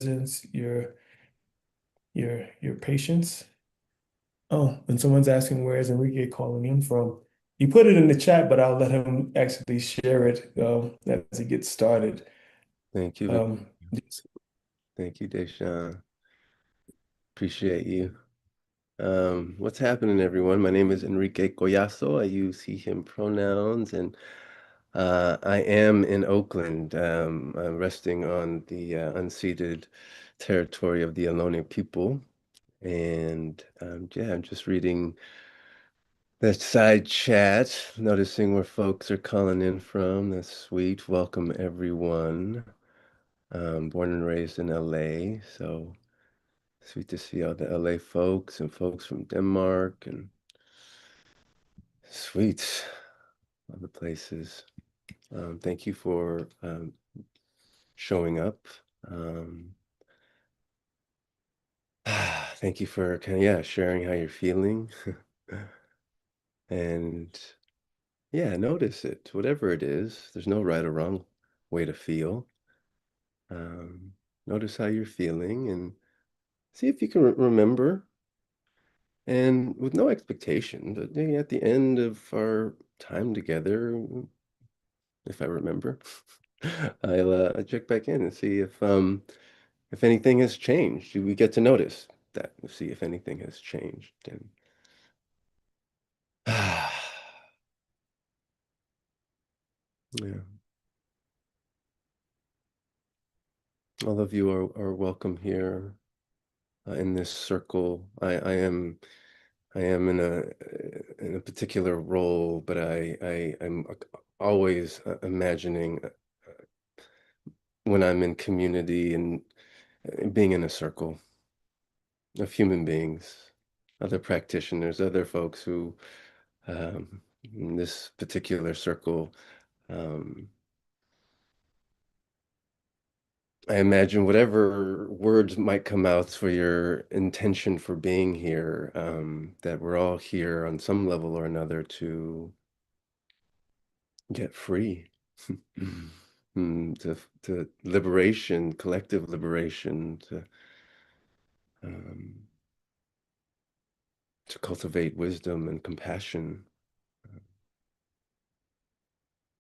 presence, your patience. Oh, and someone's asking where is Enrique calling in from. He put it in the chat, but I'll let him actually share it as he gets started. Thank you. Um, Thank you, Deshaun. Appreciate you. What's happening, everyone? My name is Enrique Collazo. I use he, him pronouns, and I am in Oakland, resting on the unceded territory of the Ohlone people. And yeah, I'm just reading the side chat, noticing where folks are calling in from. That's sweet. Welcome, everyone. Born and raised in LA, so sweet to see all the LA folks and folks from Denmark and sweet other places. Thank you for showing up. Um, thank you for kind of, yeah, sharing how you're feeling. And yeah, notice it, whatever it is. There's no right or wrong way to feel. Um, Notice how you're feeling and see if you can remember. And with no expectation, that at the end of our time together, if I remember, I'll check back in and see if anything has changed. We get to notice that, see if anything has changed. And yeah, all of you are welcome here in this circle. I am in a particular role, but I'm always imagining when I'm in community and being in a circle of human beings, other practitioners, other folks who, in this particular circle, um, I imagine whatever words might come out for your intention for being here, that we're all here on some level or another to get free. To liberation, collective liberation, um, to cultivate wisdom and compassion.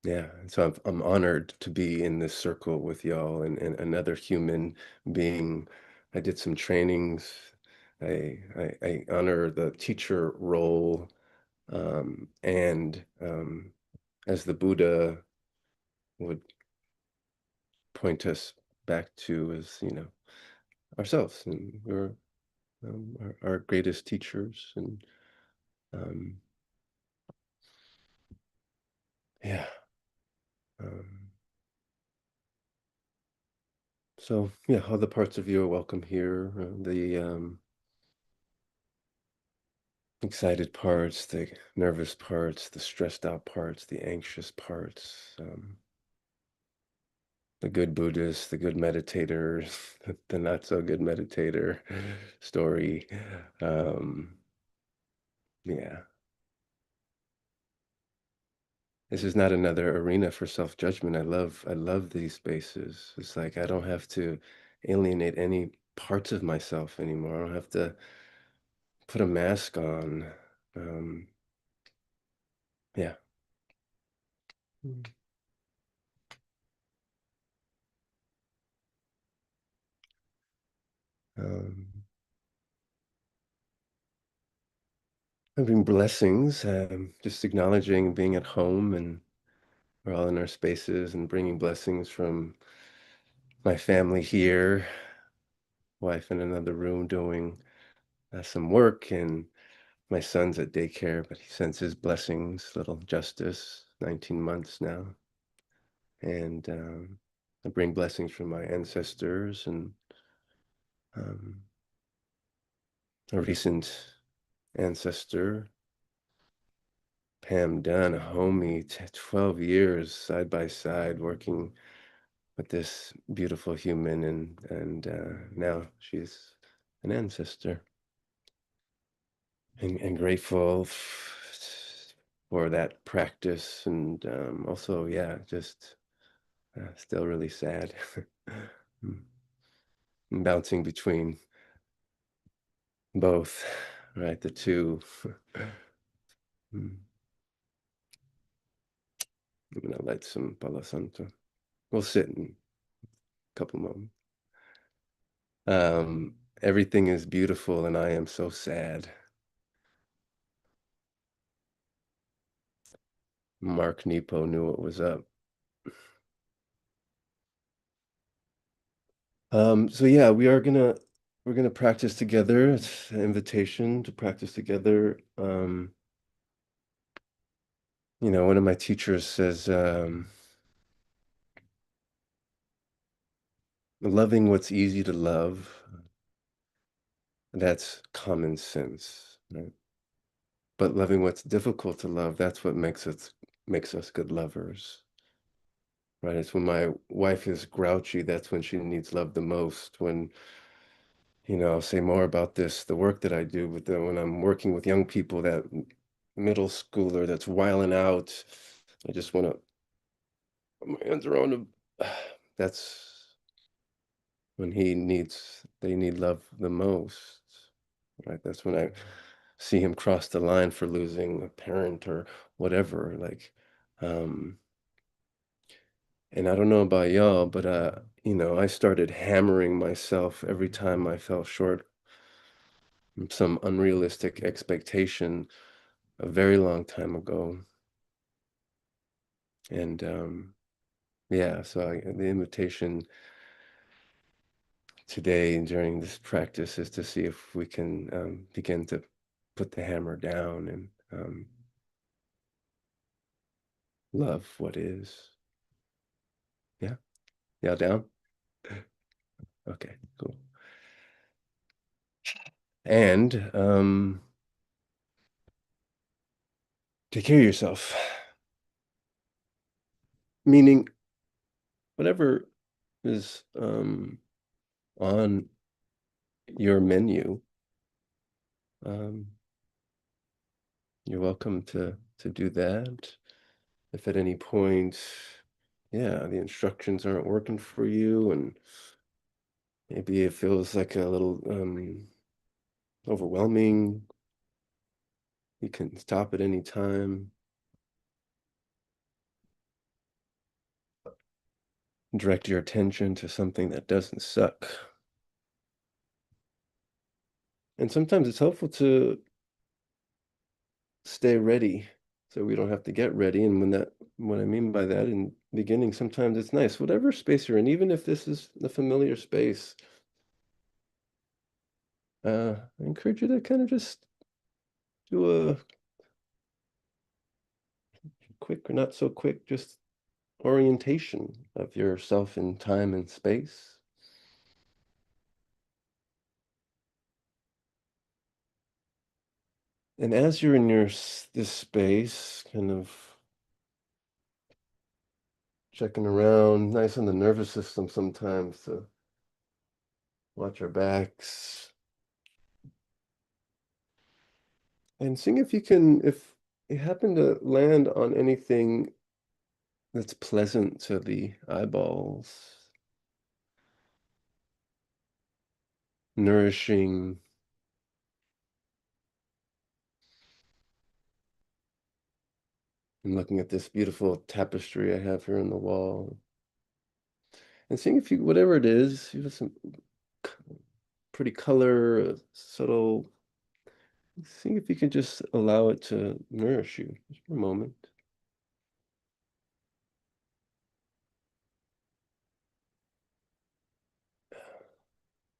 Yeah, so I'm honored to be in this circle with y'all and another human being. I did some trainings. I honor the teacher role, and as the Buddha would point us back to as, ourselves, and we're our greatest teachers, and um, yeah. Um, so yeah, all the parts of you are welcome here. The excited parts, the nervous parts, the stressed out parts, the anxious parts, the good Buddhist, the good meditators, the not so good meditator story. Um, yeah, this is not another arena for self-judgment. I love these spaces. It's like I don't have to alienate any parts of myself anymore. I don't have to put a mask on. Um, yeah. Um, I bring blessings, just acknowledging being at home, and we're all in our spaces, and bringing blessings from my family here, wife in another room doing some work, and my son's at daycare, but he sends his blessings, little Justice, 19 months now. And I bring blessings from my ancestors and um, a recent ancestor, Pam Dunn, a homie, 12 years side by side working with this beautiful human, and now she's an ancestor, and grateful for that practice, and also, yeah, just still really sad. Mm. and bouncing between both, right? The two. I'm gonna light some Palo Santo. We'll sit in a couple moments. Everything is beautiful and I am so sad. Mark Nepo knew what was up. So yeah, we're gonna practice together. It's an invitation to practice together. One of my teachers says, loving what's easy to love, that's common sense, right? But loving what's difficult to love, that's what makes us good lovers, right? It's when my wife is grouchy, that's when she needs love the most. I'll say more about this, the work that I do with them when I'm working with young people, that middle schooler that's wiling out. I just want to put my hands around him. That's when they need love the most, right? That's when I see him cross the line for losing a parent or whatever. Um, and I don't know about y'all, but I started hammering myself every time I fell short from some unrealistic expectation a very long time ago. And yeah, so the invitation today during this practice is to see if we can begin to put the hammer down and love what is. Yeah, yeah, down. Okay, cool. And take care of yourself. Meaning, whatever is on your menu, um, you're welcome to do that. If at any point, yeah, the instructions aren't working for you, and maybe it feels like a little overwhelming, you can stop at any time. Direct your attention to something that doesn't suck. And sometimes it's helpful to stay ready so we don't have to get ready. And what I mean by that in beginning, sometimes it's nice, whatever space you're in, even if this is a familiar space, I encourage you to kind of just do a quick or not so quick, just orientation of yourself in time and space. And as you're in this space, kind of checking around, nice on the nervous system sometimes to watch our backs and seeing if you happen to land on anything that's pleasant to the eyeballs, nourishing, and looking at this beautiful tapestry I have here on the wall, and seeing if whatever it is, you have some pretty color, subtle, seeing if you can just allow it to nourish you just for a moment.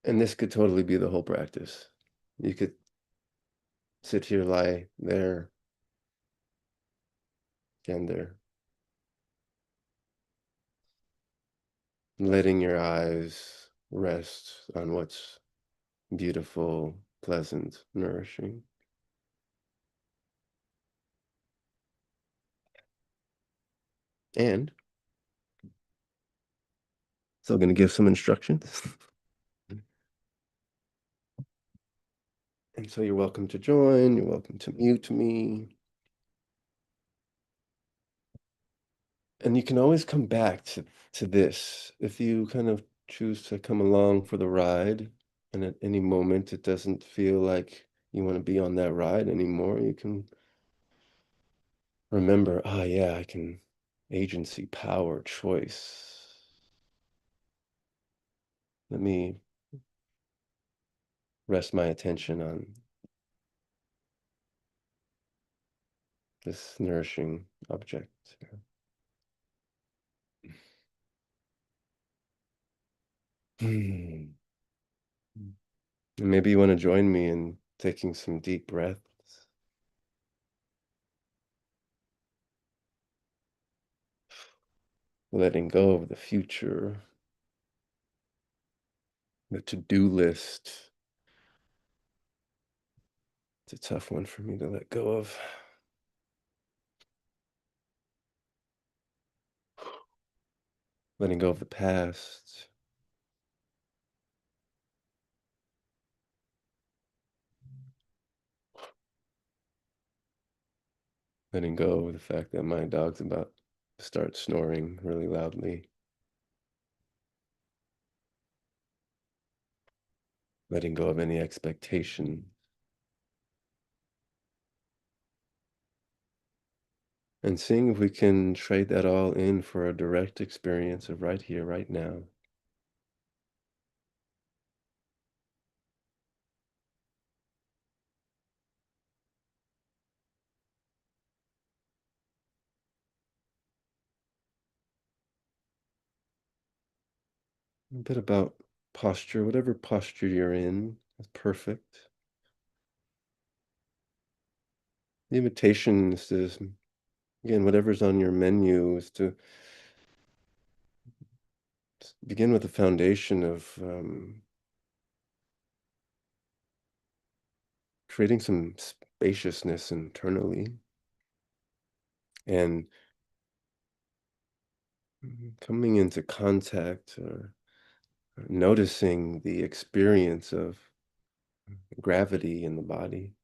And this could totally be the whole practice. You could sit here, lie there, stand there, letting your eyes rest on what's beautiful, pleasant, nourishing. And still going to give some instructions. And so you're welcome to join, you're welcome to mute me. And you can always come back to this if you kind of choose to come along for the ride, and at any moment it doesn't feel like you want to be on that ride anymore, you can remember, ah, yeah, I can agency, power, choice. Let me rest my attention on this nourishing object. Hmm. And maybe you want to join me in taking some deep breaths, letting go of the future, the to-do list. It's a tough one for me to let go of. Letting go of the past, letting go of the fact that my dog's about to start snoring really loudly, letting go of any expectation, and seeing if we can trade that all in for a direct experience of right here, right now. A bit about posture, whatever posture you're in, is perfect. The invitation is to, again, whatever's on your menu is to begin with the foundation of creating some spaciousness internally and coming into contact or noticing the experience of gravity in the body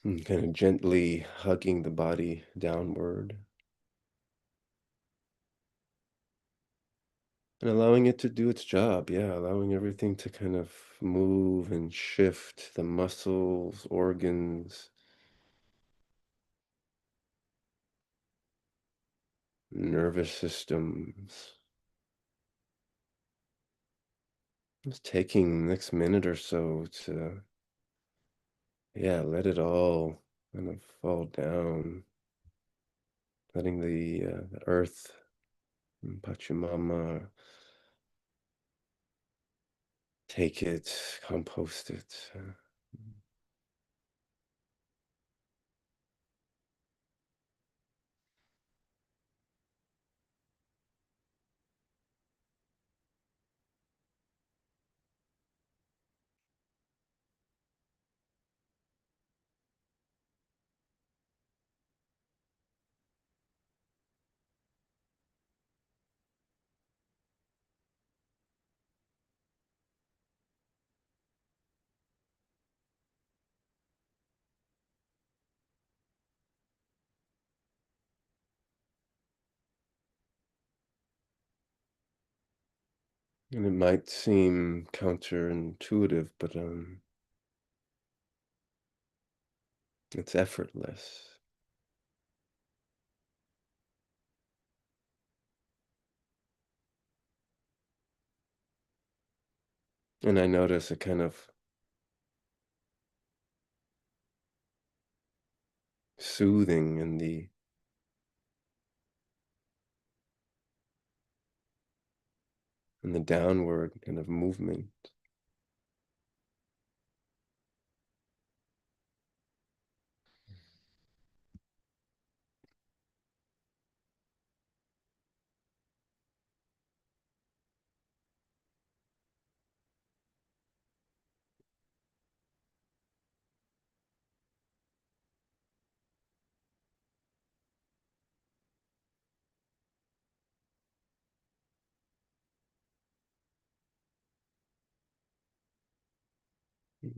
and kind of gently hugging the body downward and allowing it to do its job. Yeah, allowing everything to kind of move and shift the muscles, organs, nervous systems. Just taking the next minute or so to, yeah, let it all kind of fall down, letting the earth, Pachamama, take it, compost it. And it might seem counterintuitive, but it's effortless. And I notice a kind of soothing in the downward kind of movement.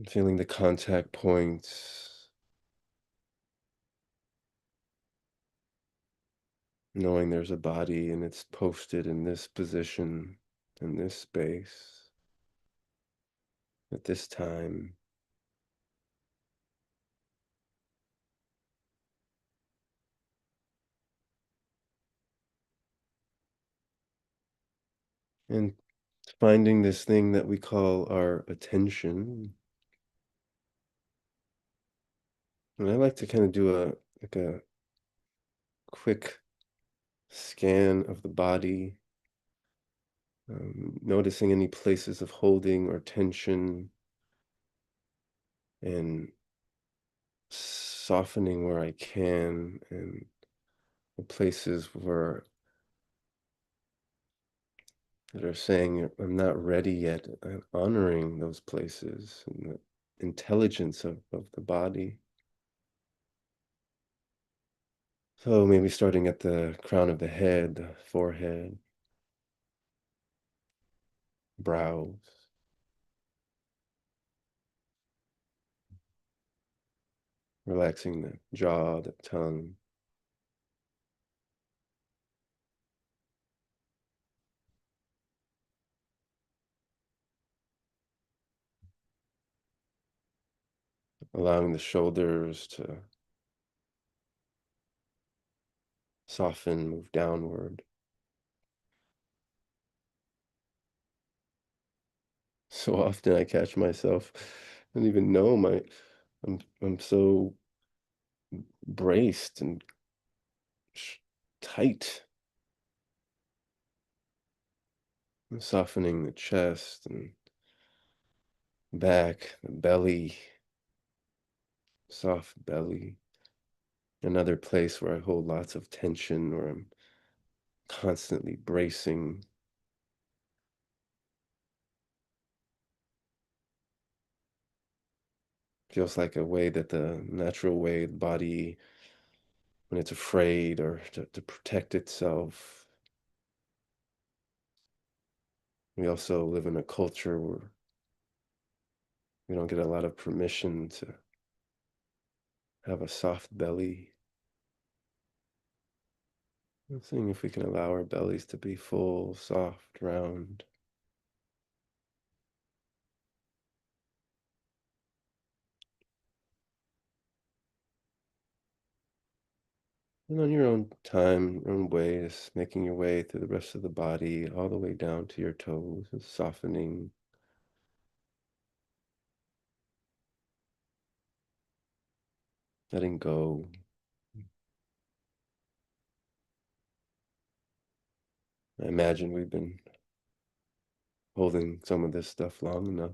Feeling the contact points knowing there's a body and it's posted in this position, in this space, at this time. And finding this thing that we call our attention. And I like to kind of do a quick scan of the body, noticing any places of holding or tension and softening where I can, and the places where that are saying I'm not ready yet, honoring those places and the intelligence of the body. So maybe starting at the crown of the head, the forehead, brows, relaxing the jaw, the tongue, allowing the shoulders to soften, move downward. So often I catch myself, I don't even know I'm so braced and tight, softening the chest and back, the belly, soft belly. Another place where I hold lots of tension, where I'm constantly bracing. Feels like a way that the natural way the body, when it's afraid or to protect itself. We also live in a culture where we don't get a lot of permission to have a soft belly. Seeing if we can allow our bellies to be full, soft, round. And on your own time, your own way, just making your way through the rest of the body, all the way down to your toes, just softening, letting go. I imagine we've been holding some of this stuff long enough.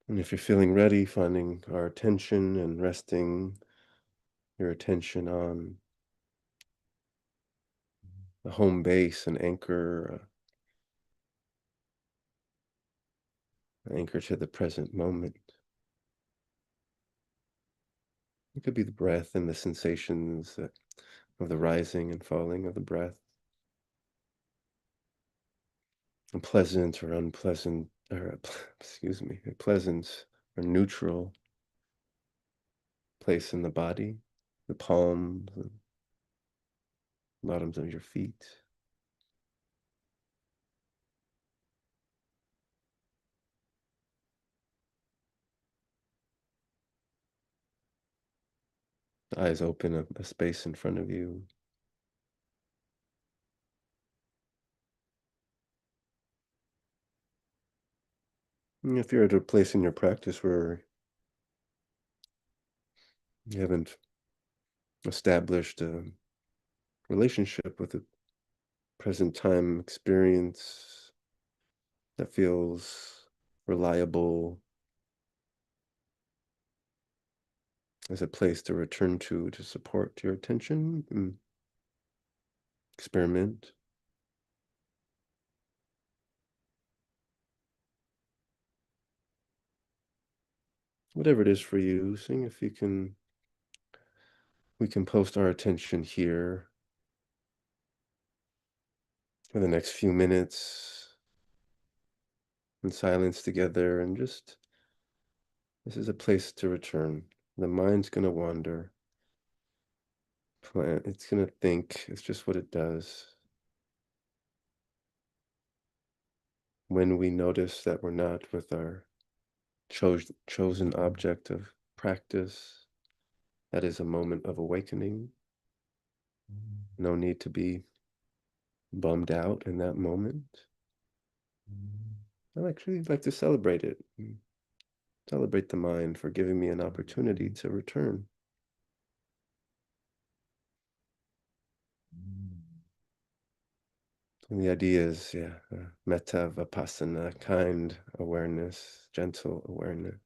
And if you're feeling ready, finding our attention and resting your attention on a home base, an anchor to the present moment. It could be the breath and the sensations of the rising and falling of the breath. A pleasant or unpleasant, or excuse me, a pleasant or neutral place in the body, the palms, the bottoms of your feet. The eyes open, a space in front of you. And if you're at a place in your practice where you haven't established a relationship with a present time experience that feels reliable as a place to return to support your attention, experiment. whatever it is for you, seeing if you can we can post our attention here for the next few minutes in silence together and just this is a place to return. The mind's gonna wander. It's gonna think. It's just what it does. When we notice that we're not with our chosen object of practice, that is a moment of awakening. No need to be bummed out in that moment. I actually like to celebrate it. Celebrate the mind for giving me an opportunity to return. And the idea is, yeah, metta vipassana, kind awareness, gentle awareness.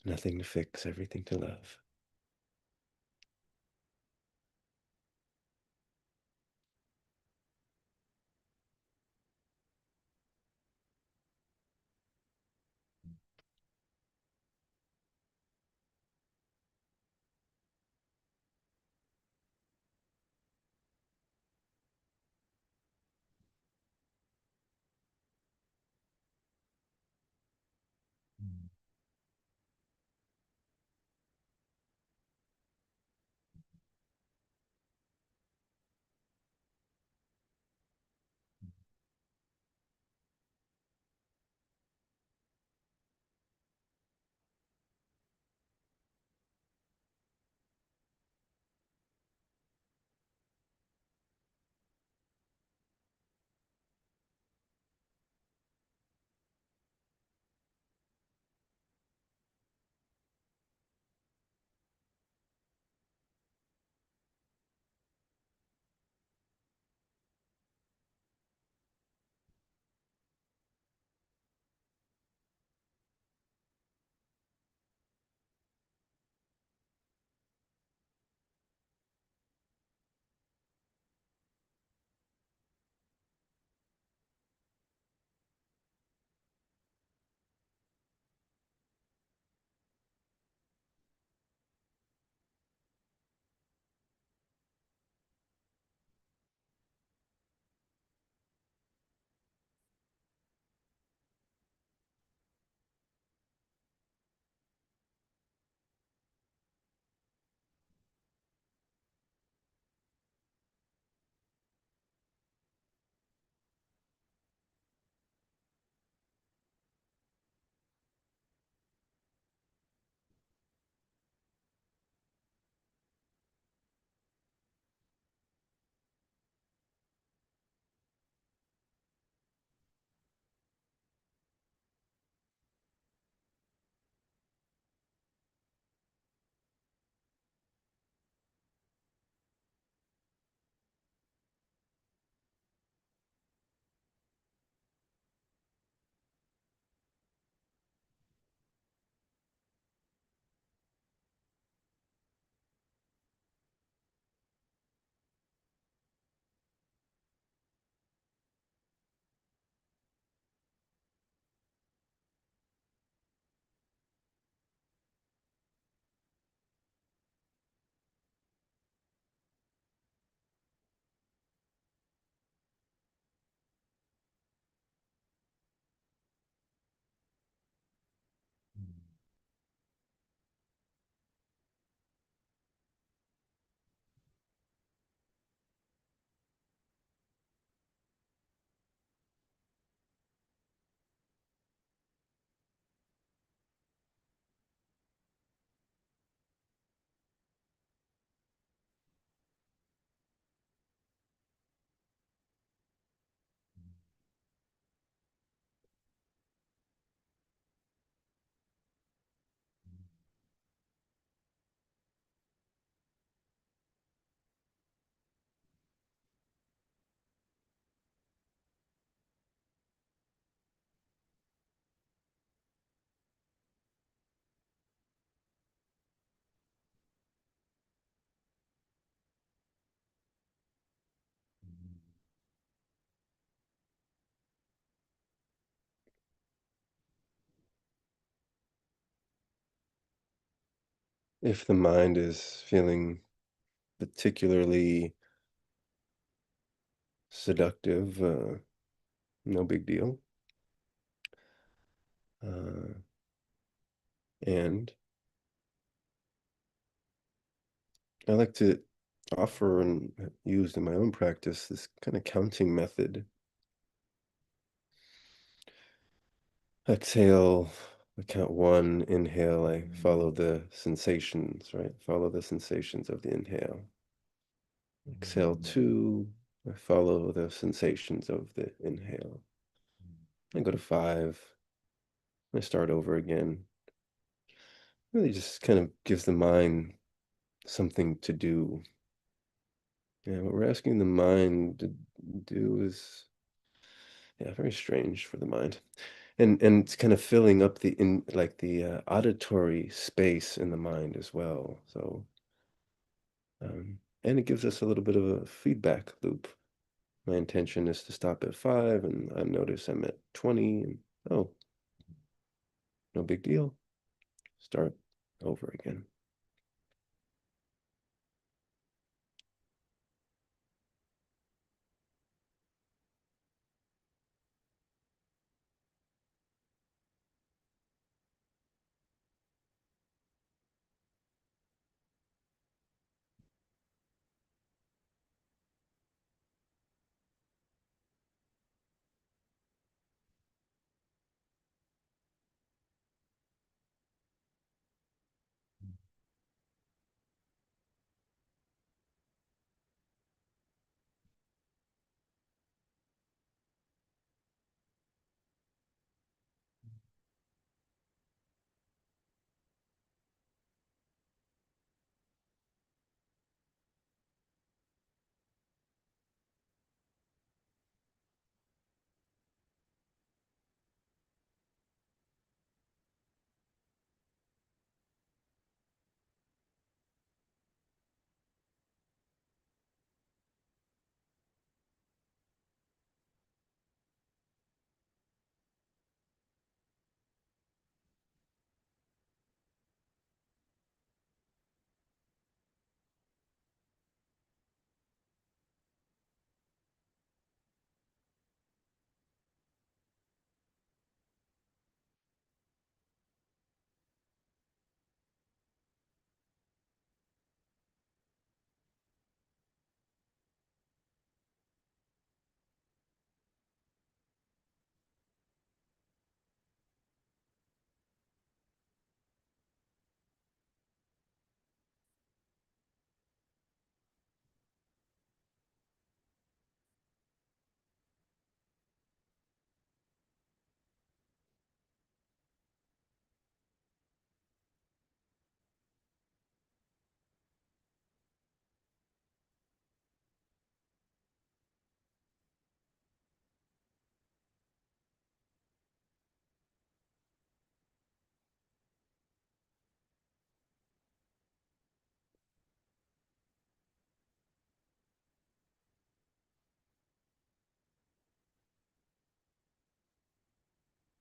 Nothing to fix, everything to love. if the mind is feeling particularly seductive, no big deal. Uh, and I like to offer and use in my own practice this kind of counting method. Exhale, I count one. Inhale, I follow the sensations, right? Follow the sensations of the inhale. Exhale two, I follow the sensations of the inhale. I go to five, I start over again. Really just kind of gives the mind something to do. Yeah, what we're asking the mind to do is, yeah, very strange for the mind. And it's kind of filling up the auditory space in the mind as well. So and it gives us a little bit of a feedback loop. My intention is to stop at five, and I notice I'm at 20, and oh, no big deal. Start over again.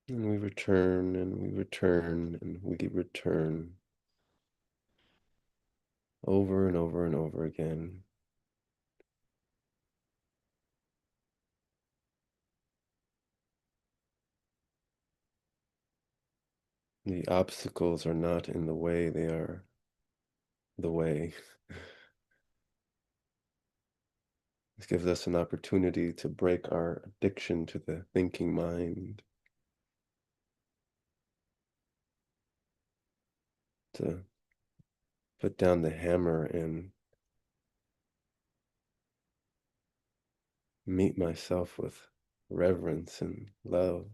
And we return and we return and we return over and over and over again. The obstacles are not in the way, they are the way. This gives us an opportunity to break our addiction to the thinking mind, to put down the hammer and meet myself with reverence and love.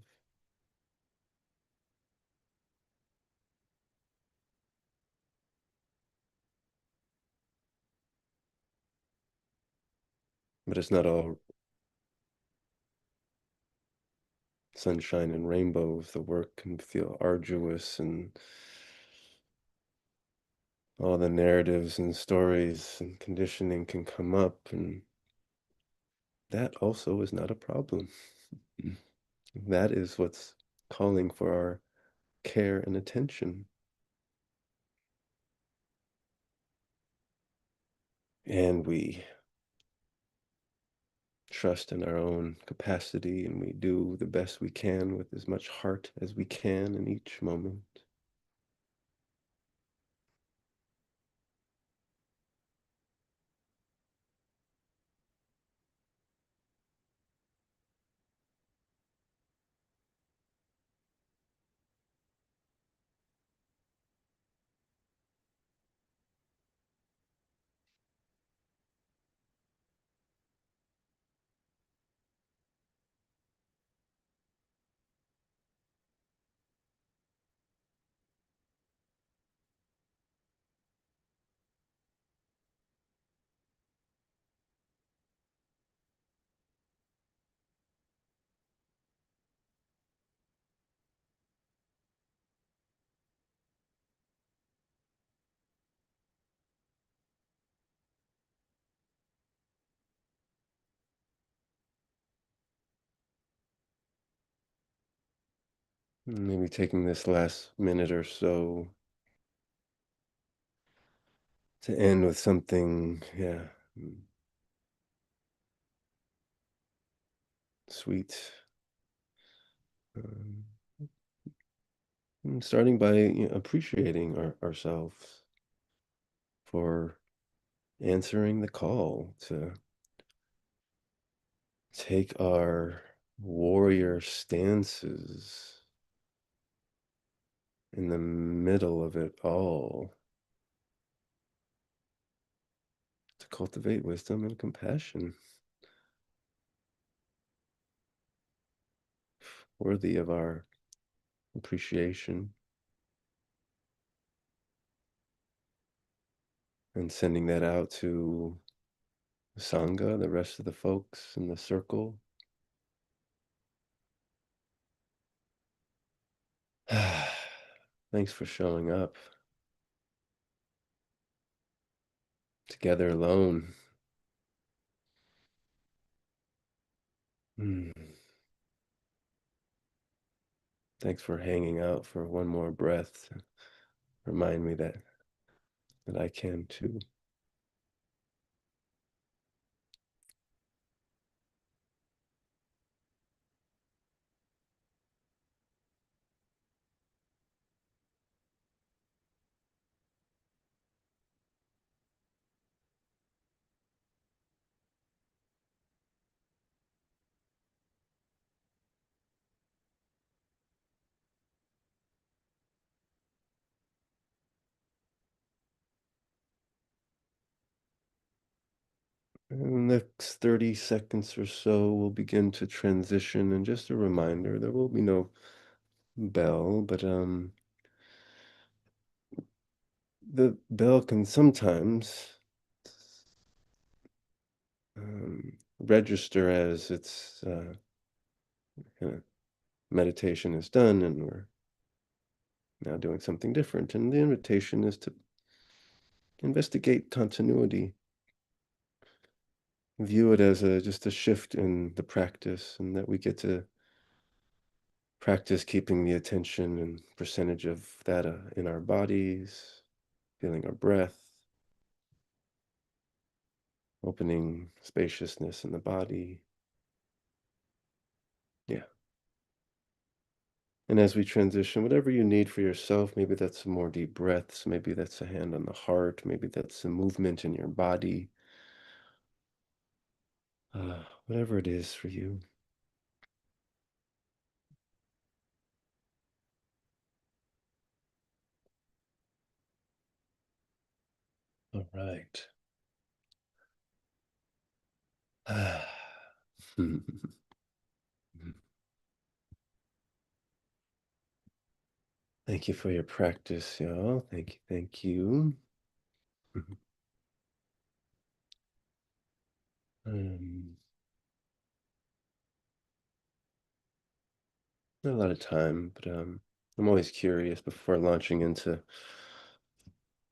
But it's not all sunshine and rainbows. The work can feel arduous, and all the narratives and stories and conditioning can come up, and that also is not a problem. That is what's calling for our care and attention. and we trust in our own capacity, and we do the best we can with as much heart as we can in each moment. Maybe taking this last minute or so to end with something, yeah, sweet. Um, Starting by appreciating ourselves for answering the call to take our warrior stances in the middle of it all, to cultivate wisdom and compassion worthy of our appreciation, and sending that out to the Sangha, the rest of the folks in the circle. Thanks for showing up. Together alone. Mm. Thanks for hanging out for one more breath to remind me that I can too. In the next 30 seconds or so, we'll begin to transition. And just a reminder, there will be no bell, but the bell can sometimes register as its kind of meditation is done and we're now doing something different. And the invitation is to investigate continuity, view it as just a shift in the practice, and that we get to practice keeping the attention and percentage of that in our bodies, feeling our breath, opening spaciousness in the body. Yeah. And as we transition, whatever you need for yourself, maybe that's some more deep breaths, maybe that's a hand on the heart, maybe that's some movement in your body, whatever it is for you. All right. Thank you for your practice, y'all. Thank you. Thank you. Um, Not a lot of time, but I'm always curious before launching into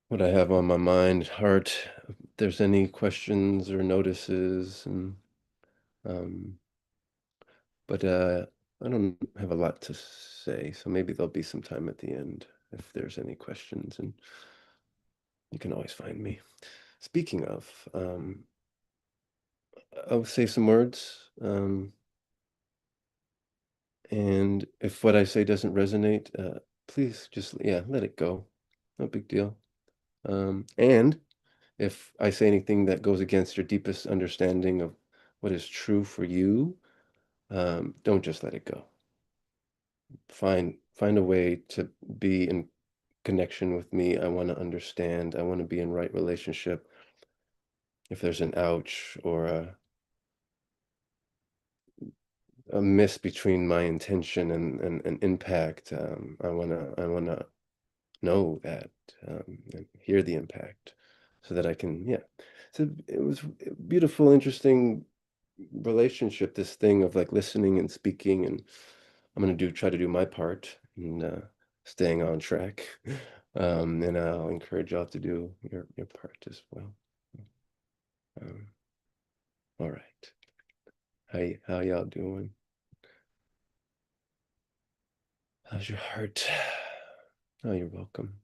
what I have on my mind, heart. If there's any questions or notices, and um, but I don't have a lot to say, so maybe there'll be some time at the end if there's any questions, and you can always find me. Speaking of, I'll say some words, and if what I say doesn't resonate, please just, yeah, let it go. No big deal. And if I say anything that goes against your deepest understanding of what is true for you, don't just let it go. Find a way to be in connection with me. I want to understand. I want to be in right relationship. If there's an ouch or a miss between my intention and impact, I wanna know that, and hear the impact so that I can, yeah. So it was a beautiful, interesting relationship, this thing of like listening and speaking, and I'm gonna try to do my part in staying on track. And I'll encourage y'all to do your part as well. Um, all right. How y'all doing? How's your heart? Oh, you're welcome.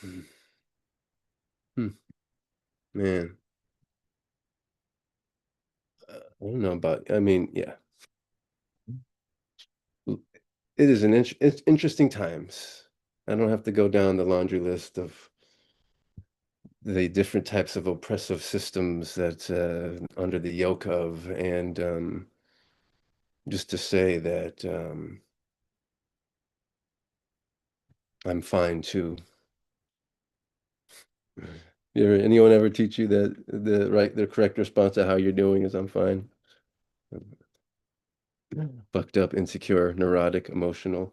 Hmm. Hmm. Man, I don't know about, I mean, yeah, it is it's interesting times. I don't have to go down the laundry list of the different types of oppressive systems that under the yoke of, and just to say that I'm fine too. Anyone ever teach you that the correct response to how you're doing is I'm fine? Bucked up, insecure, neurotic, emotional.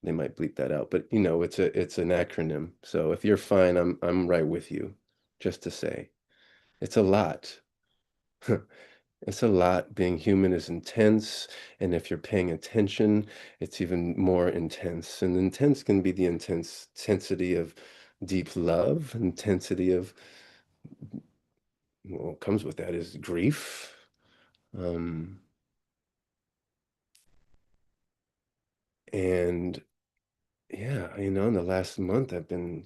They might bleep that out, but it's an acronym. So if you're fine, I'm right with you. Just to say, it's a lot. It's a lot. Being human is intense, and if you're paying attention, it's even more intense. And intense can be the intensity of deep love, intensity of, well, what comes with that is grief. Um, and yeah, in the last month, I've been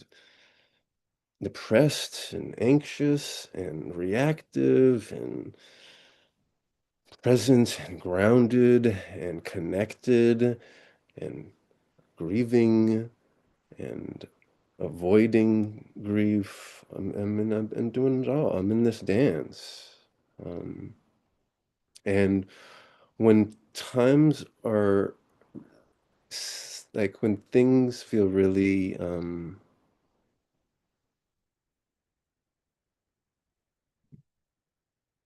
depressed and anxious and reactive and present and grounded and connected and grieving and avoiding grief. I'm doing it all. I'm in this dance. Um, and when times are like when things feel really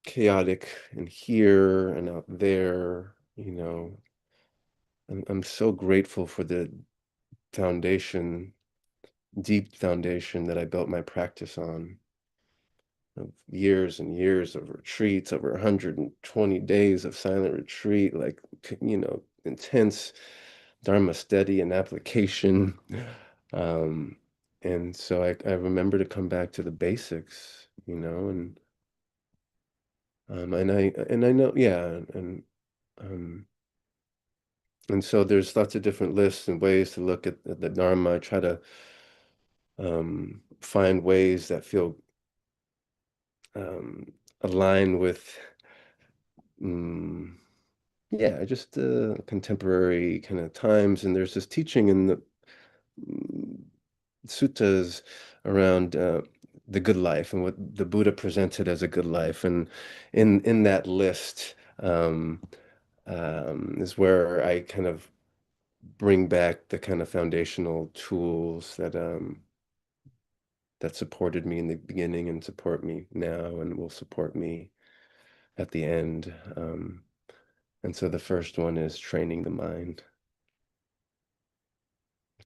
chaotic and here and out there, I'm so grateful for the foundation, deep foundation that I built my practice on of years and years of retreats, over 120 days of silent retreat, like, intense Dharma study and application. Um, and so I remember to come back to the basics, and I know, yeah, um, and so there's lots of different lists and ways to look at the Dharma. I try to find ways that feel um, aligned with, mm, yeah, just contemporary kind of times. And there's this teaching in the mm, suttas around the good life and what the Buddha presented as a good life. And in that list is where I kind of bring back the kind of foundational tools that supported me in the beginning and support me now and will support me at the end. And so the first one is training the mind.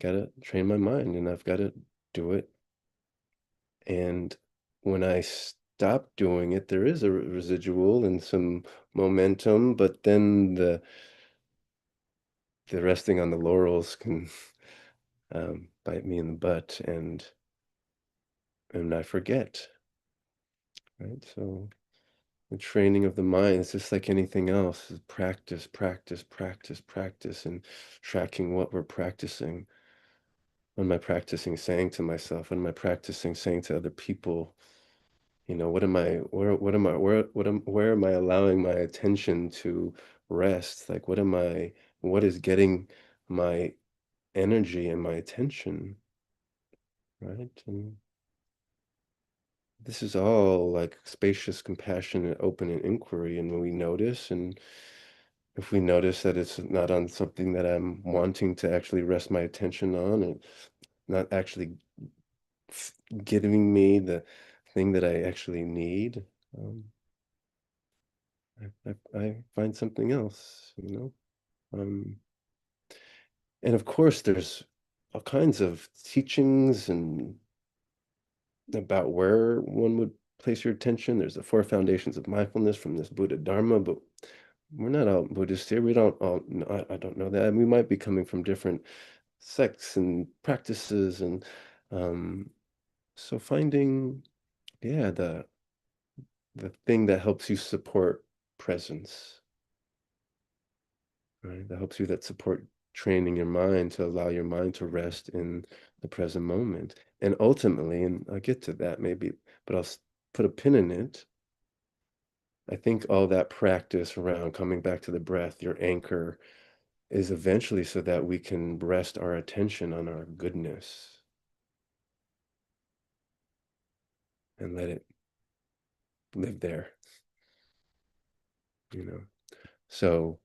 Gotta train my mind and I've got to do it. And when I stop doing it, there is a residual and some momentum, but then the resting on the laurels can bite me in the butt and I forget, right? So the training of the mind is just like anything else, is practice, practice, practice, practice, and tracking what we're practicing. What am I practicing saying to myself? What am I practicing saying to other people? What am I, what am I, where am I allowing my attention to rest? Like, what is getting my energy and my attention, right? And this is all like spacious, compassionate, open, and inquiry. And when we notice, and if we notice that it's not on something that I'm wanting to actually rest my attention on, and not actually giving me the thing that I actually need, um, I find something else. Um, and of course, there's all kinds of teachings and about where one would place your attention. There's the four foundations of mindfulness from this Buddha Dharma, but we're not all Buddhists here. We don't all, no, I don't know that. We might be coming from different sects and practices, and um, so finding, yeah, the thing that helps you support presence, right? That helps you that support training your mind to allow your mind to rest in the present moment. And ultimately, and I'll get to that maybe, but put a pin in it. I think all that practice around coming back to the breath, your anchor, is eventually so that we can rest our attention on our goodness and let it live there, you know. So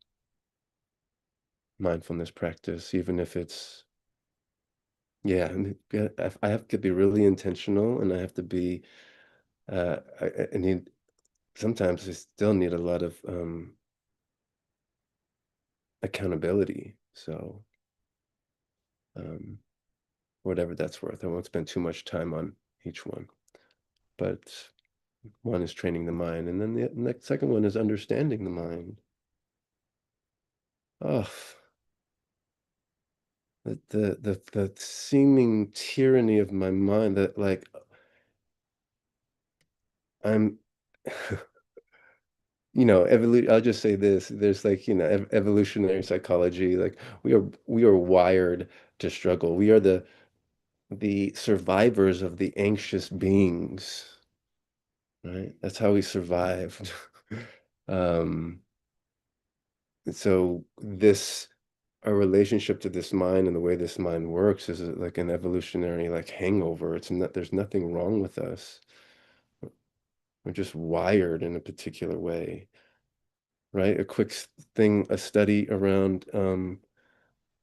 mindfulness practice, even if it's, yeah, yeah, I have to be really intentional, and I have to be, I need, sometimes I still need a lot of accountability. So, um, whatever that's worth, I won't spend too much time on each one. But one is training the mind, and then the next second one is understanding the mind. Oh, the seeming tyranny of my mind that like I'm I'll just say this. There's like, evolutionary psychology, like we are wired to struggle. We are the survivors of the anxious beings, right? That's how we survived. Um, so this our relationship to this mind and the way this mind works is like an evolutionary like hangover. It's not There's nothing wrong with us. We're just wired in a particular way, right? A quick thing, a study around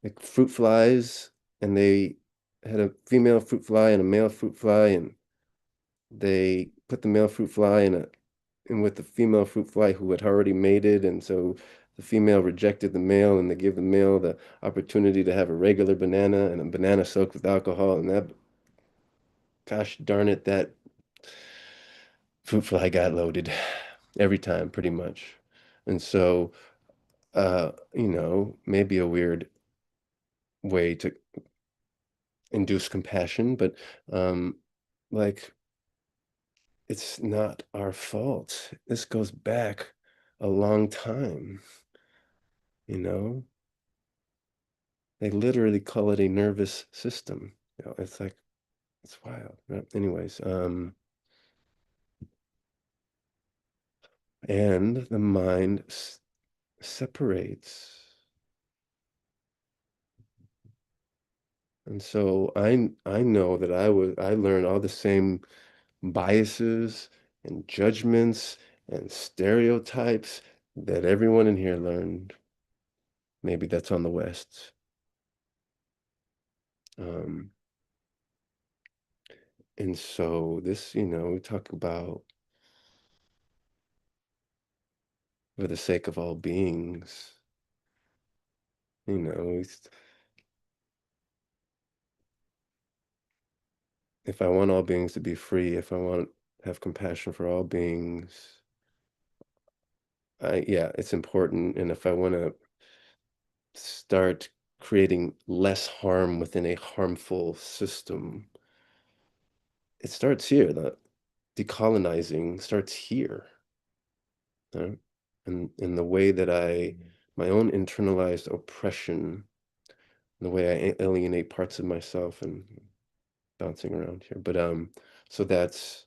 like fruit flies, and they had a female fruit fly and a male fruit fly, and they put the male fruit fly in with the female fruit fly who had already mated, and so the female rejected the male, and they gave the male the opportunity to have a regular banana and a banana soaked with alcohol, and that, gosh darn it, that fruit fly got loaded every time, pretty much. And so, maybe a weird way to induce compassion, but um, like it's not our fault. This goes back a long time, you know? They literally call it a nervous system. It's like it's wild. Right? Anyways, and the mind separates. And so I know that I learned all the same biases and judgments and stereotypes that everyone in here learned. Maybe that's on the West. Um, and so this, we talk about for the sake of all beings, you know, if I want all beings to be free, if I want to have compassion for all beings, yeah, it's important. And if I want to start creating less harm within a harmful system, it starts here. The decolonizing starts here. Right? And in the way that my own internalized oppression the way I alienate parts of myself and bouncing around here. But so that's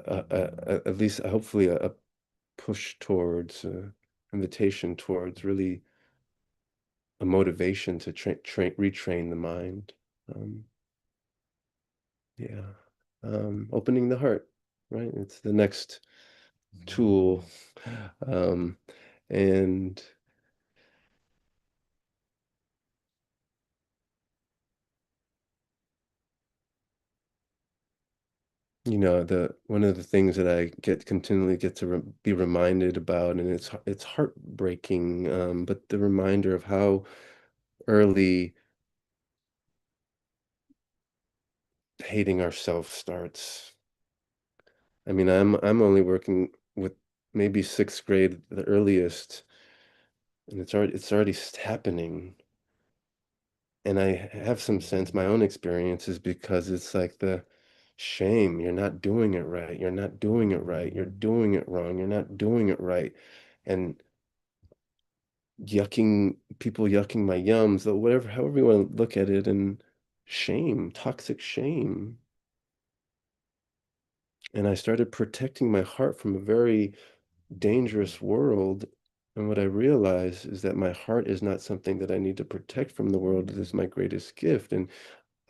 at least hopefully a push towards invitation towards really a motivation to retrain the mind. Um, yeah, opening the heart, right? It's the next tool, um, and the one of the things that I continually get to be reminded about, and it's heartbreaking, but the reminder of how early hating ourselves starts. I mean, I'm only working with maybe sixth grade, the earliest, and it's already happening. And I have some sense, my own experience is because it's like the shame, you're not doing it right, you're not doing it right, you're doing it wrong, you're not doing it right. And people yucking my yums, or whatever, however you want to look at it, and shame, toxic shame. And I started protecting my heart from a very dangerous world. And what I realize is that my heart is not something that I need to protect from the world. It is my greatest gift. And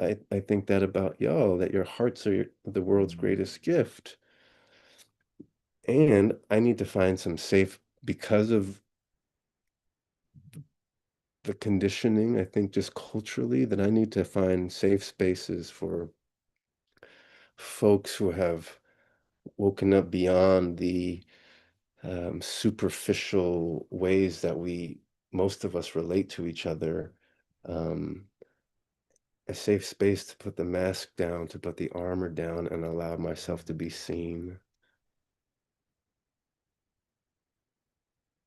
I think that about y'all, that your hearts are the world's greatest gift. And I need to find some safe, because of the conditioning, I think just culturally, that I need to find safe spaces for folks who have woken up beyond the superficial ways that most of us relate to each other. Um, a safe space to put the mask down, to put the armor down, and allow myself to be seen.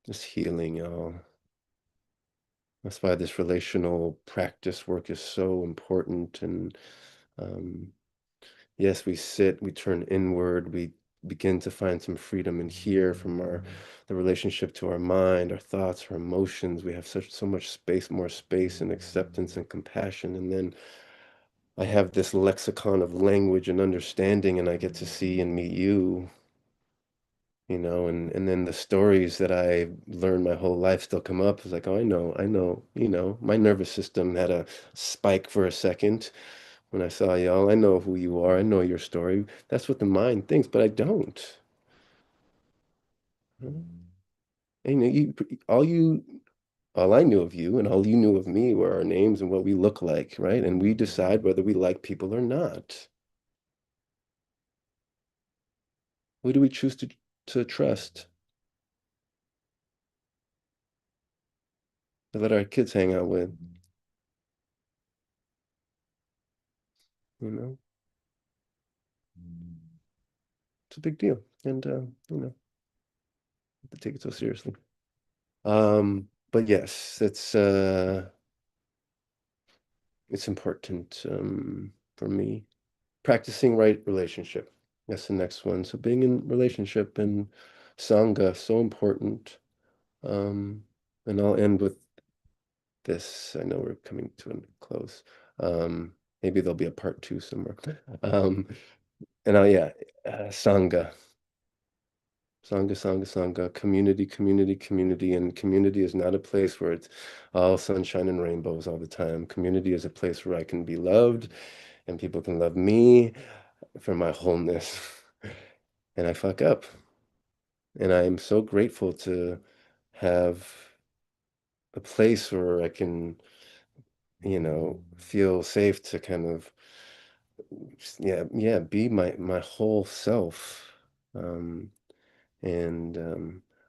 Just healing, y'all. That's why this relational practice work is so important. And um, yes, we sit, we turn inward, we begin to find some freedom in here from the relationship to our mind, our thoughts, our emotions. We have so much space, more space and acceptance and compassion. And then I have this lexicon of language and understanding, and I get to see and meet you, and then the stories that I learned my whole life still come up. It's like, oh, I know, my nervous system had a spike for a second when I saw y'all. I know who you are. I know your story. That's what the mind thinks, but I don't. And all I knew of you and all you knew of me were our names and what we look like, right? And we decide whether we like people or not. Who do we choose to trust, to let our kids hang out with? You know, it's a big deal, and have to take it so seriously. But yes, it's important for me. Practicing right relationship. That's the next one. So being in relationship and Sangha, so important. Um, and I'll end with this. I know we're coming to a close. Maybe there'll be a part two somewhere. Um, yeah, Sangha. Sangha, Sangha, Sangha, community, community, community. And community is not a place where it's all sunshine and rainbows all the time. Community is a place where I can be loved and people can love me for my wholeness. And I fuck up. And I am so grateful to have a place where I can, feel safe to kind of, yeah, yeah, be my whole self. Um, and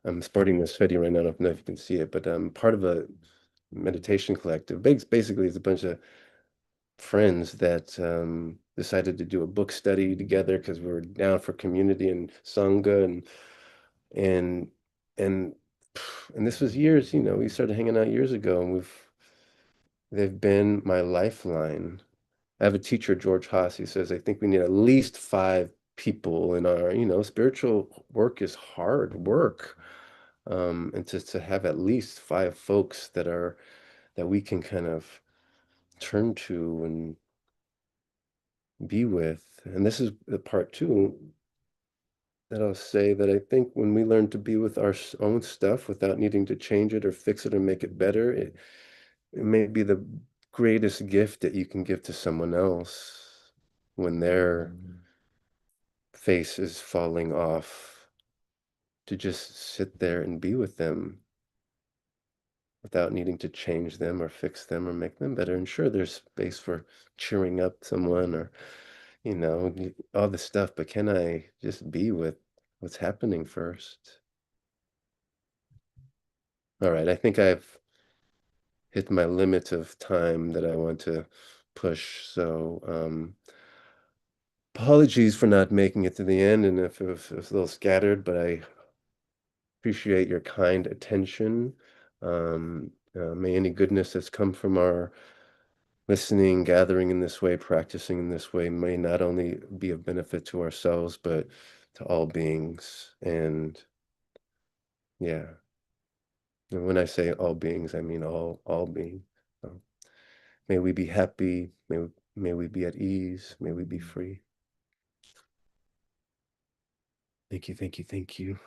I'm sporting this hoodie right now. I don't know if you can see it, but I'm part of a meditation collective. Basically, it's a bunch of friends that decided to do a book study together because we were down for community and sangha, and and and this was years. We started hanging out years ago, and they've been my lifeline. I have a teacher, George Haas. He says, I think we need at least five people in our, spiritual work is hard work. And to have at least five folks that we can kind of turn to and be with. And this is the part two that I'll say, that I think when we learn to be with our own stuff without needing to change it or fix it or make it better, it may be the greatest gift that you can give to someone else when their face is falling off, to just sit there and be with them without needing to change them or fix them or make them better. And sure, there's space for cheering up someone or, all this stuff, but can I just be with what's happening first? All right, I think I've hit my limit of time that I want to push. So, apologies for not making it to the end and if it was a little scattered, but I appreciate your kind attention. May any goodness that's come from our listening, gathering in this way, practicing in this way, may not only be of benefit to ourselves, but to all beings. And yeah, and when I say all beings, I mean all beings. So may we be happy. May we be at ease. May we be free. Thank you, thank you, thank you.